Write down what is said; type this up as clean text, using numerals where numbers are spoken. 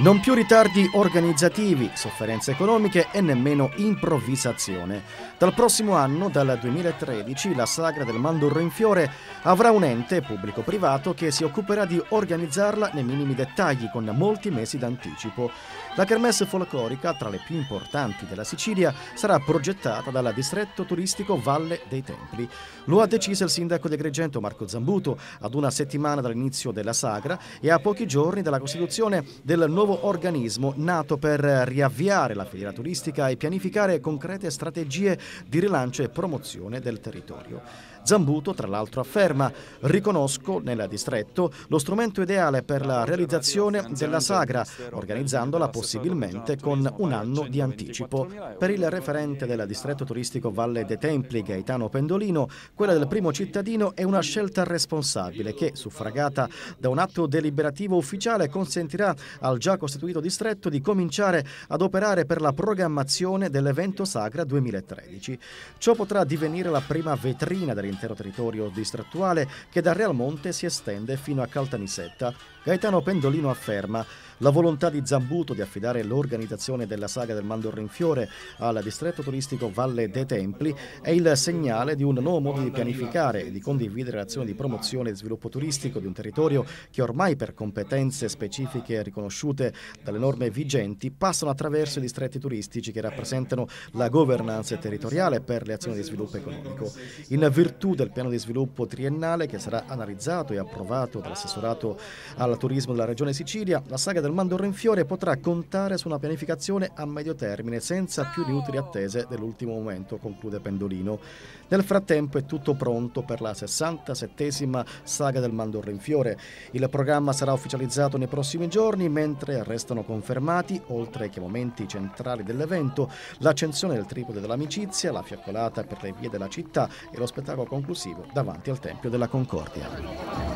Non più ritardi organizzativi, sofferenze economiche e nemmeno improvvisazione. Dal prossimo anno, dal 2013, la Sagra del Mandorlo in Fiore avrà un ente pubblico-privato che si occuperà di organizzarla nei minimi dettagli con molti mesi d'anticipo. La kermesse folclorica, tra le più importanti della Sicilia, sarà progettata dal distretto turistico Valle dei Templi. Lo ha deciso il sindaco di Agrigento Marco Zambuto ad una settimana dall'inizio della Sagra e a pochi giorni dalla costituzione del nuovo organismo nato per riavviare la filiera turistica e pianificare concrete strategie di rilancio e promozione del territorio. Zambuto, tra l'altro, afferma: riconosco nel distretto lo strumento ideale per la realizzazione della Sagra, organizzandola possibilmente con un anno di anticipo. Per il referente del distretto turistico Valle dei Templi, Gaetano Pendolino, quella del primo cittadino è una scelta responsabile che, suffragata da un atto deliberativo ufficiale, consentirà al già costituito distretto di cominciare ad operare per la programmazione dell'evento Sagra 2013. Ciò potrà divenire la prima vetrina dell'intero territorio distrettuale che da Realmonte si estende fino a Caltanissetta. Gaetano Pendolino afferma: la volontà di Zambuto di affidare l'organizzazione della Sagra del Mandorlo in Fiore al distretto turistico Valle dei Templi è il segnale di un nuovo modo di pianificare e di condividere l'azione di promozione e sviluppo turistico di un territorio che ormai, per competenze specifiche riconosciute dalle norme vigenti, passano attraverso i distretti turistici che rappresentano la governance territoriale per le azioni di sviluppo economico. In virtù del piano di sviluppo triennale che sarà analizzato e approvato dall'assessorato al turismo della Regione Sicilia, la Sagra del Mandorlo in Fiore potrà contare su una pianificazione a medio termine senza più le inutili attese dell'ultimo momento, conclude Pendolino. Nel frattempo è tutto pronto per la 67esima Sagra del Mandorlo in Fiore. Il programma sarà ufficializzato nei prossimi giorni, mentre restano confermati, oltre che momenti centrali dell'evento, l'accensione del tripode dell'amicizia, la fiaccolata per le vie della città e lo spettacolo conclusivo davanti al Tempio della Concordia.